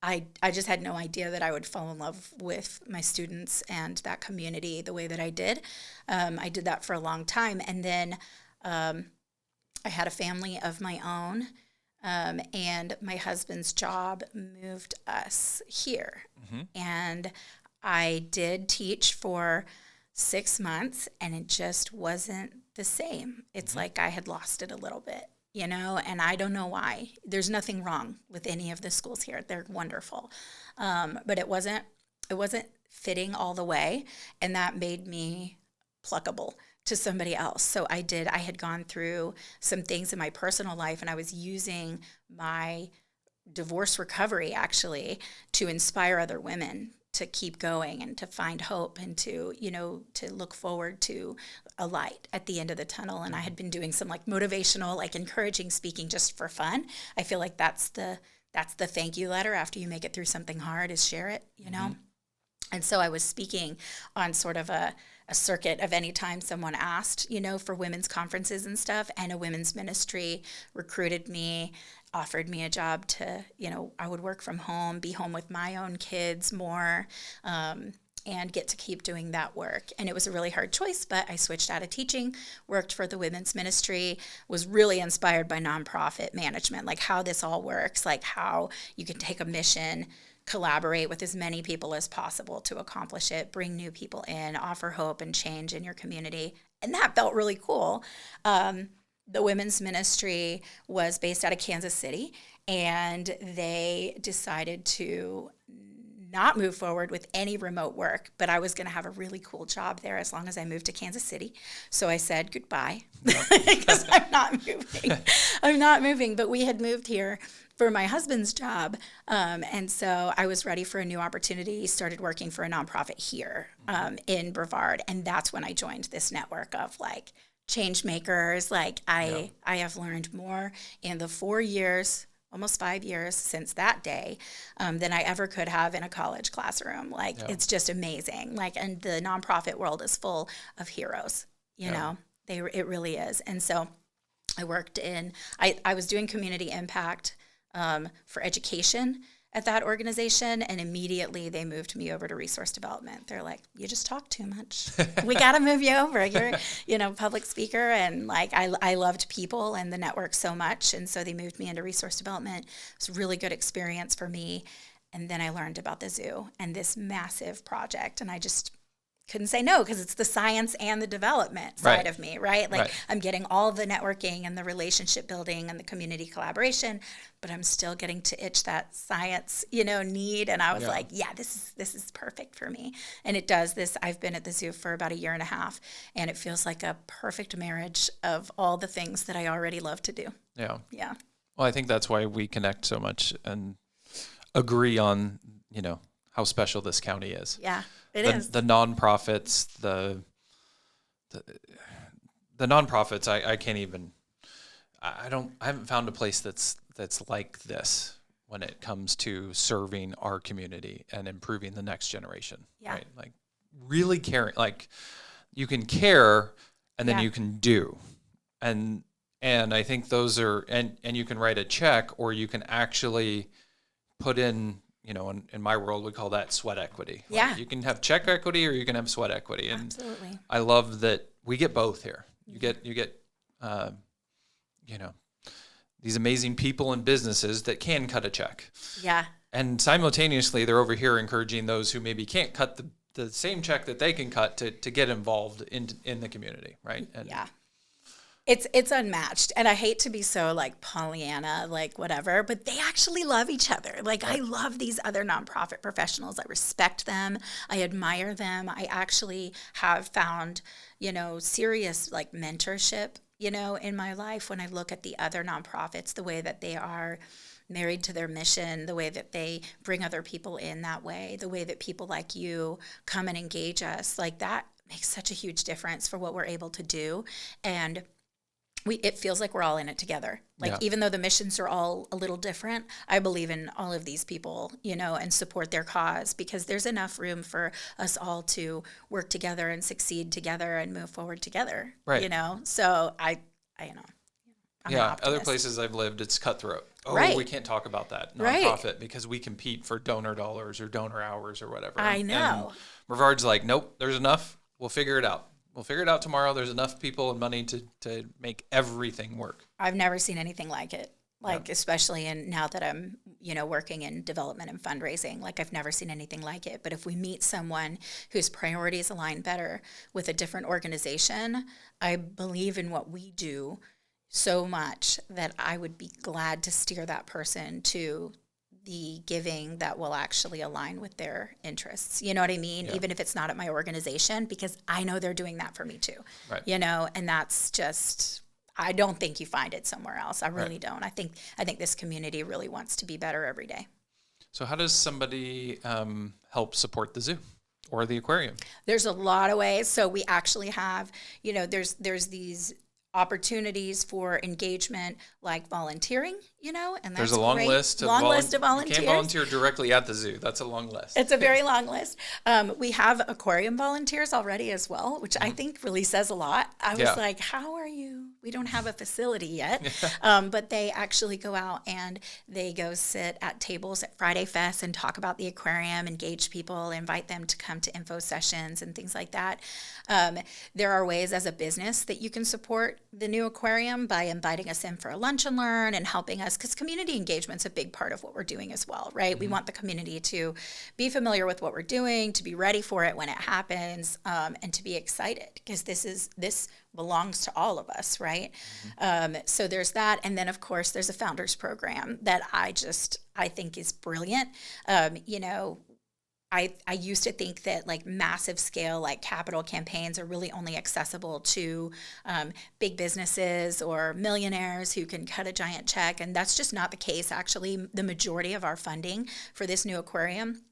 I just had no idea that I would fall in love with my students and that community the way that I did. I did that for a long time. And then I had a family of my own. And my husband's job moved us here. And I did teach for 6 months, and it just wasn't the same. It's like I had lost it a little bit, and I don't know why. There's nothing wrong with any of the schools here. They're wonderful. But it wasn't fitting all the way, and that made me pluckable to somebody else. So I had gone through some things in my personal life, and I was using my divorce recovery actually to inspire other women to keep going and to find hope and to look forward to a light at the end of the tunnel. And I had been doing some like motivational, like encouraging speaking just for fun. I feel like that's the thank you letter after you make it through something hard, is share it, And so I was speaking on sort of a circuit of any time someone asked, for women's conferences and stuff, and a women's ministry recruited me, offered me a job to, I would work from home, be home with my own kids more, and get to keep doing that work. And it was a really hard choice, but I switched out of teaching, worked for the women's ministry, was really inspired by nonprofit management, like how this all works, like how you can take a mission, collaborate with as many people as possible to accomplish it, bring new people in, offer hope and change in your community. And that felt really cool. The women's ministry was based out of Kansas City, and they decided to not move forward with any remote work, but I was going to have a really cool job there as long as I moved to Kansas City. So I said goodbye because I'm not moving. I'm not moving, but we had moved here for my husband's job. And so I was ready for a new opportunity, started working for a nonprofit here in Brevard. And that's when I joined this network of like change makers. Like I have learned more in the 4 years, almost 5 years since that day than I ever could have in a college classroom. Like it's just amazing. Like, and the nonprofit world is full of heroes, you know, it really is. And so I worked I was doing community impact for education at that organization, and immediately they moved me over to resource development. They're like, you just talk too much. We got to move you over. You're, public speaker, and like I loved people and the network so much, and so they moved me into resource development. It was a really good experience for me, and then I learned about the zoo and this massive project, and I just couldn't say no because it's the science and the development side of me, right? Like I'm getting all the networking and the relationship building and the community collaboration, but I'm still getting to itch that science, need. And I was like, this is perfect for me. And it does this. I've been at the zoo for about 1.5 years, and it feels like a perfect marriage of all the things that I already love to do. Yeah. Yeah. Well, I think that's why we connect so much and agree on, how special this county is. Yeah. It is. The nonprofits, the nonprofits, I can't even, I haven't found a place that's like this when it comes to serving our community and improving the next generation. Yeah. Right? Like really caring, like you can care and then you can do. And I think those are, and you can write a check, or you can actually put in, in my world, we call that sweat equity. Yeah. Like you can have check equity or you can have sweat equity. And absolutely. I love that we get both here. You get, these amazing people and businesses that can cut a check. Yeah. And simultaneously, they're over here encouraging those who maybe can't cut the same check that they can cut to get involved in the community, right? And It's unmatched. And I hate to be so like Pollyanna, like whatever, but they actually love each other. Like I love these other nonprofit professionals. I respect them. I admire them. I actually have found, serious like mentorship, in my life when I look at the other nonprofits, the way that they are married to their mission, the way that they bring other people in that way, the way that people like you come and engage us, like that makes such a huge difference for what we're able to do. And it feels like we're all in it together. Like, Yeah. even though the missions are all a little different, I believe in all of these people, and support their cause, because there's enough room for us all to work together and succeed together and move forward together. Right. So I'm an Other optimist. places I've lived, it's cutthroat. Oh, Right. we can't talk about that Right. nonprofit because we compete for donor dollars or donor hours or whatever. I know. And Brevard's like, nope, there's enough. We'll figure it out. We'll figure it out tomorrow. There's enough people and money to make everything work. I've never seen anything like it. Especially now that I'm, working in development and fundraising, I've never seen anything like it. But if we meet someone whose priorities align better with a different organization, I believe in what we do so much that I would be glad to steer that person to the giving that will actually align with their interests. You know what I mean? Yeah. Even if it's not at my organization, because I know they're doing that for me too. Right. And that's just, I don't think you find it somewhere else. I really don't. I think this community really wants to be better every day. So how does somebody help support the zoo or the aquarium? There's a lot of ways. So we actually have, there's these opportunities for engagement, like volunteering, and that's There's a long great. list of volunteers. You can't volunteer directly at the zoo. That's a long list. It's a very long list. We have aquarium volunteers already as well, which I think really says a lot. I was like, how are you? We don't have a facility yet, but they actually go out and they go sit at tables at Friday Fest and talk about the aquarium, engage people, invite them to come to info sessions and things like that. There are ways as a business that you can support the new aquarium by inviting us in for a lunch and learn and helping us, because community engagement's a big part of what we're doing as well, right? Mm-hmm. We want the community to be familiar with what we're doing, to be ready for it when it happens, and to be excited, because this belongs to all of us, right? Mm-hmm. So there's that. And then, of course, there's a founders program that I think is brilliant. I used to think that massive scale, capital campaigns are really only accessible to big businesses or millionaires who can cut a giant check. And that's just not the case. Actually, the majority of our funding for this new aquarium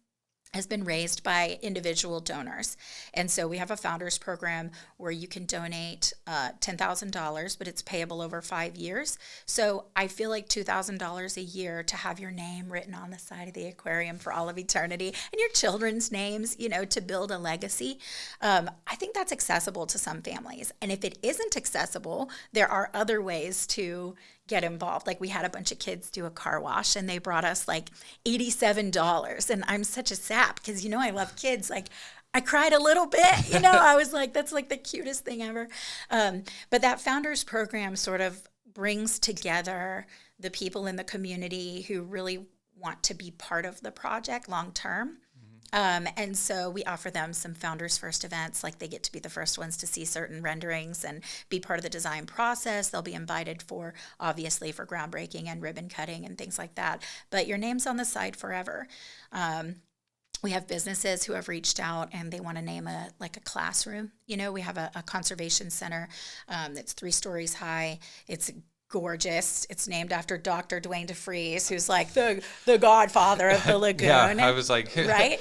has been raised by individual donors. And so we have a founders program where you can donate $10,000, but it's payable over 5 years. So I feel like $2,000 a year to have your name written on the side of the aquarium for all of eternity, and your children's names, to build a legacy. I think that's accessible to some families. And if it isn't accessible, there are other ways to get involved. We had a bunch of kids do a car wash and they brought us $87. And I'm such a sap because, I love kids. I cried a little bit, I was like, that's the cutest thing ever. But that founders program sort of brings together the people in the community who really want to be part of the project long term. And so we offer them some Founders First events, they get to be the first ones to see certain renderings and be part of the design process. They'll be invited obviously for groundbreaking and ribbon cutting and things like that. But your name's on the side forever. We have businesses who have reached out and they want to name a classroom. We have a conservation center that's 3 stories high. It's gorgeous. It's named after Dr. Dwayne DeFries, who's the godfather of the lagoon. Yeah, I was like, right?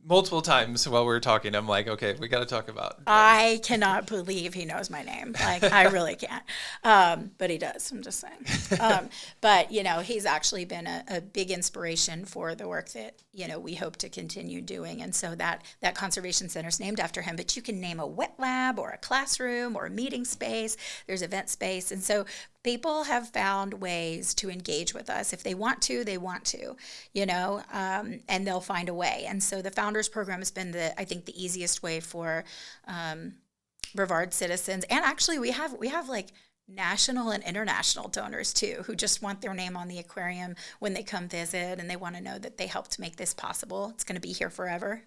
Multiple times while we were talking, I'm like, okay, we got to talk about. I cannot believe he knows my name. I really can't. But he does. I'm just saying. But he's actually been a big inspiration for the work that we hope to continue doing. And so that conservation center is named after him. But you can name a wet lab or a classroom or a meeting space. There's event space, and so people have found ways to engage with us. If they want to, and they'll find a way. And so the Founders Program has been I think the easiest way for Brevard citizens. And actually we have national and international donors too, who just want their name on the aquarium when they come visit, and they want to know that they helped make this possible. It's going to be here forever,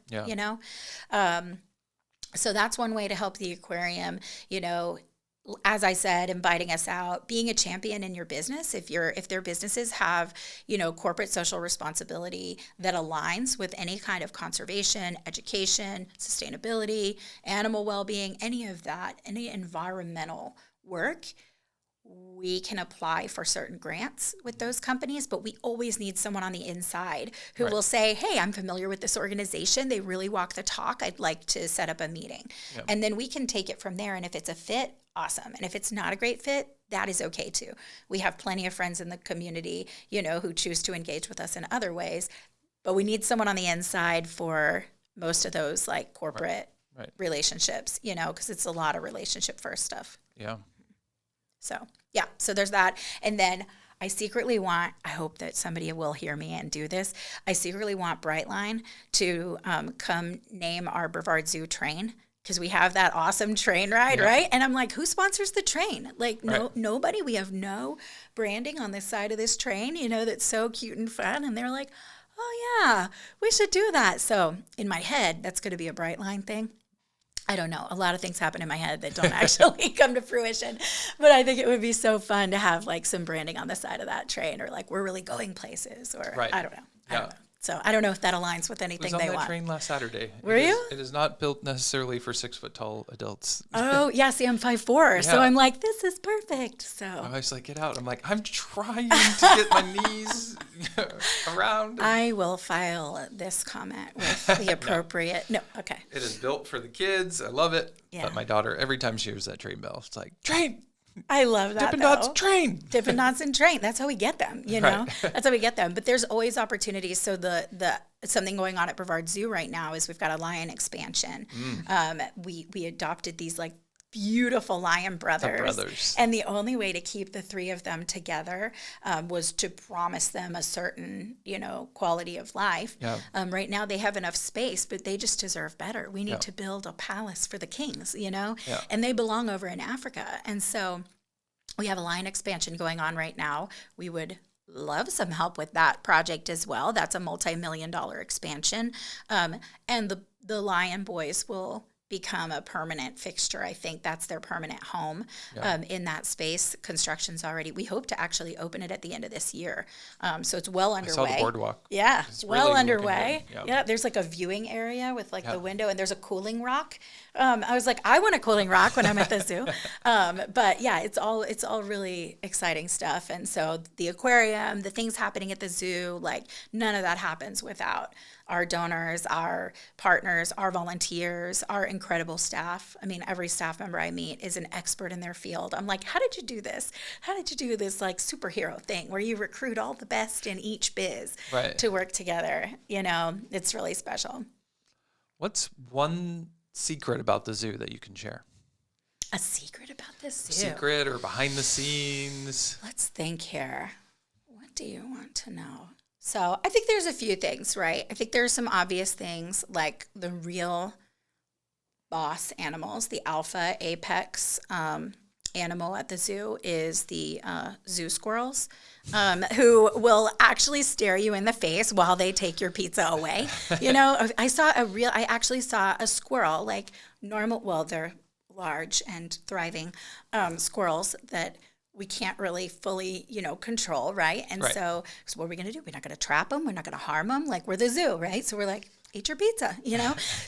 So that's one way to help the aquarium, as I said, inviting us out, being a champion in your business. If their businesses have, corporate social responsibility that aligns with any kind of conservation, education, sustainability, animal well-being, any of that, any environmental work, we can apply for certain grants with those companies, but we always need someone on the inside who will say, hey, I'm familiar with this organization. They really walk the talk. I'd like to set up a meeting. Yep. And then we can take it from there. And if it's a fit, awesome. And if it's not a great fit, that is okay too. We have plenty of friends in the community, who choose to engage with us in other ways, but we need someone on the inside for most of those like corporate relationships, because it's a lot of relationship first stuff. Yeah. So there's that. And then I hope that somebody will hear me and do this. I secretly want Brightline to come name our Brevard Zoo train, because we have that awesome train ride, right? And I'm like, who sponsors the train? Like, nobody. We have no branding on this side of this train, that's so cute and fun. And they're like, oh, yeah, we should do that. So in my head, that's going to be a Brightline thing. I don't know. A lot of things happen in my head that don't actually come to fruition. But I think it would be so fun to have like some branding on the side of that train, or like we're really going places, or I don't know. I don't know. So I don't know if that aligns with anything they want. I was on that train last Saturday. Were you? It is not built necessarily for 6 foot tall adults. Oh, yeah. See, I'm 5'4", so I'm like, this is perfect. So I was like, get out. I'm like, I'm trying to get my knees around. I will file this comment with the appropriate. No, okay. It is built for the kids. I love it. Yeah. But my daughter, every time she hears that train bell, it's like, train. I love that. Dippin' Dots train. Dippin' Dots and train. That's how we get them, That's how we get them. But there's always opportunities. So the something going on at Brevard Zoo right now is we've got a lion expansion. We adopted these like beautiful lion brothers. And the only way to keep the three of them together was to promise them a certain, quality of life. Yeah. Right now they have enough space, but they just deserve better. We need to build a palace for the kings, and they belong over in Africa. And so we have a lion expansion going on right now. We would love some help with that project as well. That's a multi-million-dollar expansion. And the lion boys will become a permanent fixture. I think that's their permanent home in that space. Construction's already, we hope to actually open it at the end of this year. So it's well underway. I saw the boardwalk. Yeah, it's well really underway. Yeah, there's like a viewing area with like the window, and there's a cooling rock. I was like, I want a cooling rock when I'm at the zoo. But yeah, it's all really exciting stuff. And so the aquarium, the things happening at the zoo, like none of that happens without our donors, our partners, our volunteers, our incredible staff. I mean, every staff member I meet is an expert in their field. I'm like, how did you do this? How did you do this like superhero thing where you recruit all the best in each biz to work together? It's really special. What's one secret about the zoo that you can share? A secret about the zoo? Secret or behind the scenes? Let's think here. What do you want to know? So I think there's a few things, right? I think there's some obvious things like the real boss animals, the alpha apex animal at the zoo is the zoo squirrels, who will actually stare you in the face while they take your pizza away. I actually saw a squirrel, like normal, well, they're large and thriving squirrels that we can't really fully, control, right? And so what are we going to do? We're not going to trap them. We're not going to harm them. Like, we're the zoo, right? So we're like, eat your pizza,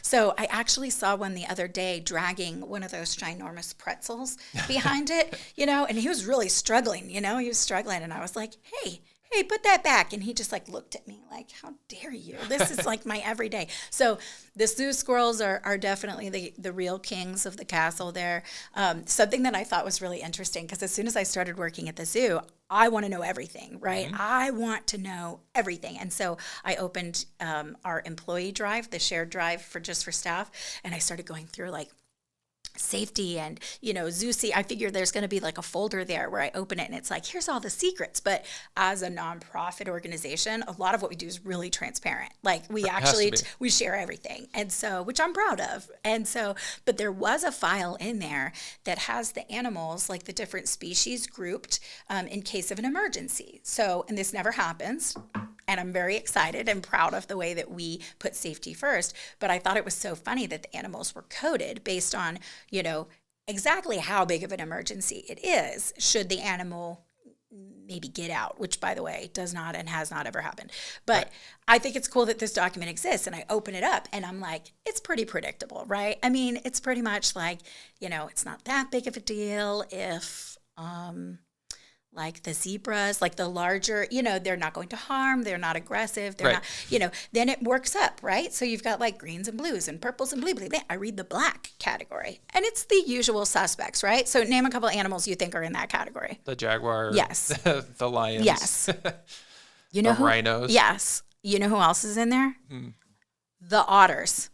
So I actually saw one the other day dragging one of those ginormous pretzels behind it, and he was really struggling, he was struggling. And I was like, hey, put that back. And he just like looked at me like, how dare you? This is like my everyday. So the zoo squirrels are definitely the real kings of the castle there. Something that I thought was really interesting, because as soon as I started working at the zoo, I want to know everything, right? Mm-hmm. I want to know everything. And so I opened our employee drive, the shared drive for staff, and I started going through like safety and, Zoo. I figure there's going to be like a folder there where I open it and it's like, here's all the secrets. But as a nonprofit organization, a lot of what we do is really transparent. Like we share everything. And so, which I'm proud of. And so, but there was a file in there that has the animals, like the different species grouped in case of an emergency. So, and this never happens. And I'm very excited and proud of the way that we put safety first. But I thought it was so funny that the animals were coded based on, exactly how big of an emergency it is should the animal maybe get out, which, by the way, does not and has not ever happened. But I think it's cool that this document exists, and I open it up, and I'm like, it's pretty predictable, right? I mean, it's pretty much like, it's not that big of a deal if like the zebras, like the larger, they're not going to harm, they're not aggressive, they're Right. not, then it works up, right? So you've got like greens and blues and purples and blues. I read the black category, and it's the usual suspects, right? So name a couple animals you think are in that category. The jaguar. Yes. The lions. Yes. You The know who? rhinos. Yes. You know who else is in there? The otters.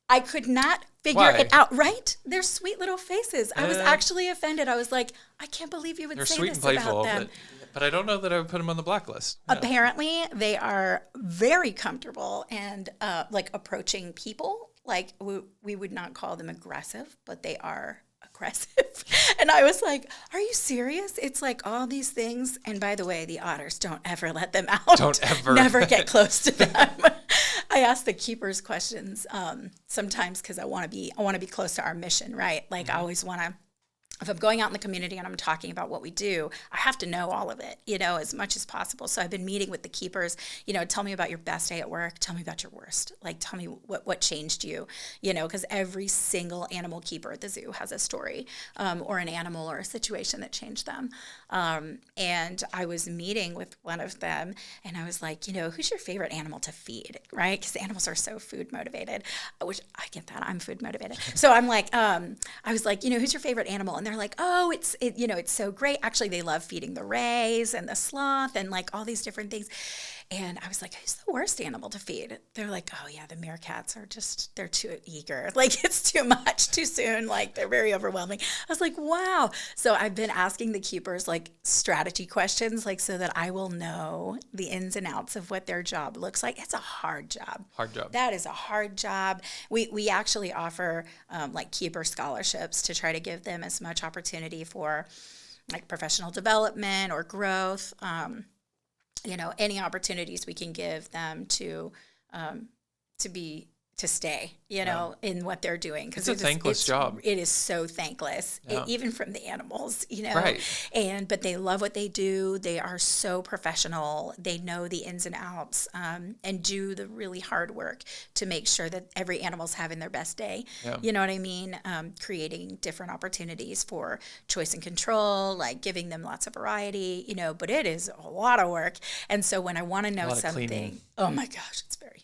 I could not figure it out, right? Their sweet little faces. I was actually offended. I was like, I can't believe you would They're say sweet this and playful, about them. but I don't know that I would put them on the blacklist. Yeah. Apparently, they are very comfortable and like approaching people. Like we would not call them aggressive, but they are aggressive. And I was like, are you serious? It's like all these things. And by the way, the otters, don't ever let them out. Don't ever. Never get close to them. I ask the keepers questions sometimes because I want to be close to our mission, right? Like I always want to. If I'm going out in the community and I'm talking about what we do, I have to know all of it, as much as possible. So I've been meeting with the keepers, tell me about your best day at work. Tell me about your worst. Like, tell me what changed you, because every single animal keeper at the zoo has a story or an animal or a situation that changed them. And I was meeting with one of them and I was like, who's your favorite animal to feed, right? Because animals are so food motivated, which I get that. I'm food motivated. So I'm like, I was like, who's your favorite animal? And they're like, oh, it's so great. Actually, they love feeding the rays and the sloth and like all these different things. And I was like, who's the worst animal to feed? They're like, oh yeah, the meerkats are they're too eager. Like it's too much too soon. Like they're very overwhelming. I was like, wow. So I've been asking the keepers like strategy questions, like so that I will know the ins and outs of what their job looks like. It's a hard job. Hard job. That is a hard job. We actually offer like keeper scholarships to try to give them as much opportunity for like professional development or growth. Any opportunities we can give them to stay, in what they're doing. It's a thankless job. It is so thankless, Yeah. even from the animals, Right. But they love what they do. They are so professional. They know the ins and outs and do the really hard work to make sure that every animal's having their best day. Yeah. You know what I mean? Creating different opportunities for choice and control, like giving them lots of variety, but it is a lot of work. And so when I want to know something, cleaning. oh my gosh,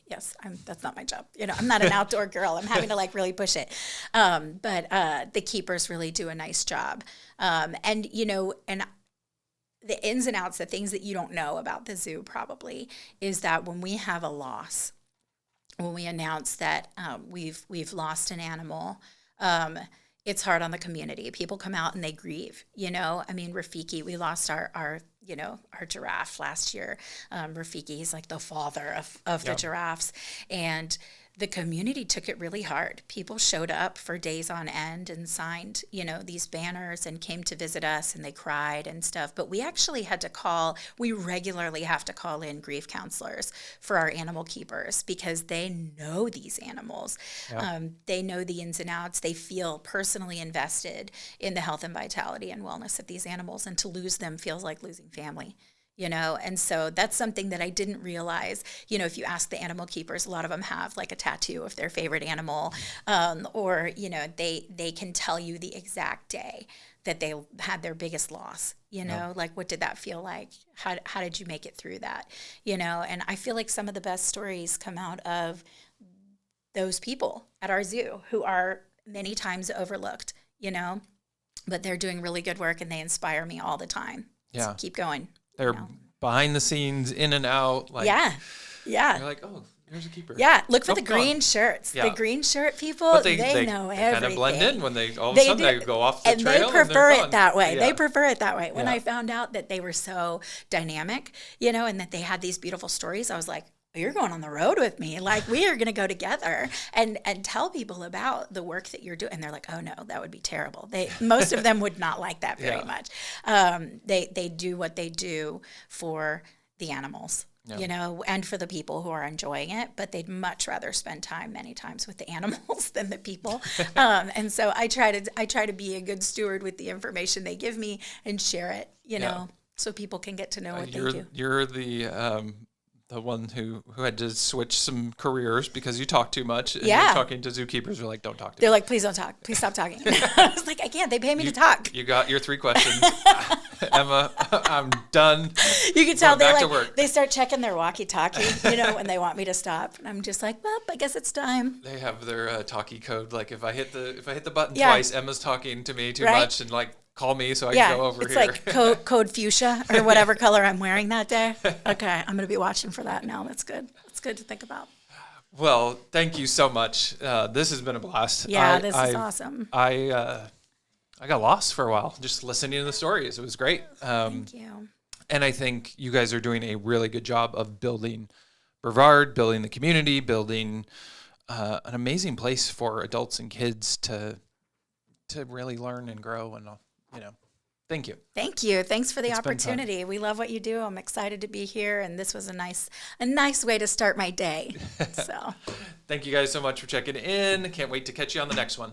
that's not my job. I'm not an outdoor girl. I'm having to like really push it. But the keepers really do a nice job. And the ins and outs, the things that you don't know about the zoo probably is that when we have a loss, when we announce that we've lost an animal, it's hard on the community. People come out and they grieve, Rafiki, we lost our giraffe last year. Rafiki is like the father of the giraffes. And the community took it really hard. People showed up for days on end and signed, these banners and came to visit us and they cried and stuff. But we actually we regularly have to call in grief counselors for our animal keepers because they know these animals. Yeah. They know the ins and outs. They feel personally invested in the health and vitality and wellness of these animals. And to lose them feels like losing family. And so that's something that I didn't realize. If you ask the animal keepers, a lot of them have like a tattoo of their favorite animal, or they can tell you the exact day that they had their biggest loss. Like what did that feel like? How did you make it through that? And I feel like some of the best stories come out of those people at our zoo who are many times overlooked. But they're doing really good work and they inspire me all the time. Yeah, so keep going. They're behind the scenes, in and out. Like, yeah. You're like, oh, there's a keeper. Yeah, look for the fun. green shirts. Yeah. The green shirt people, But they know everything. kind of blend in when they all of a sudden they go off the and trail. They prefer and they're it that way. Yeah. They prefer it that way. When Yeah. I found out that they were so dynamic, and that they had these beautiful stories, I was like, you're going on the road with me. Like we are going to go together and tell people about the work that you're doing. And they're like, oh no, that would be terrible. Most of them would not like that very much. They do what they do for the animals, and for the people who are enjoying it, but they'd much rather spend time many times with the animals than the people. And so I try to be a good steward with the information they give me and share it, so people can get to know what they do. You're the one who had to switch some careers because you talk too much. And you're talking to zookeepers who are like, don't talk to me. They're like, please don't talk. Please stop talking. I was like, I can't. They pay me to talk. You got your 3 questions. Emma, I'm done. You can tell Going back to work. they start checking their walkie-talkie, when they want me to stop. And I'm just like, well, I guess it's time. They have their talkie code. Like if I hit the button Yeah. twice, Emma's talking to me too Right. much, and like call me so I Yeah, can go over it's here. like code fuchsia or whatever color I'm wearing that day. Okay, I'm going to be watching for that now. That's good. That's good to think about. Well, thank you so much. This has been a blast. Yeah, this is awesome. I got lost for a while just listening to the stories. It was great. Thank you. And I think you guys are doing a really good job of building Brevard, building the community, building an amazing place for adults and kids to really learn and grow. And thank you. Thank you. Thanks for the It's been fun. opportunity. We love what you do. I'm excited to be here, and this was a nice way to start my day. So, Thank you guys so much for checking in. Can't wait to catch you on the next one.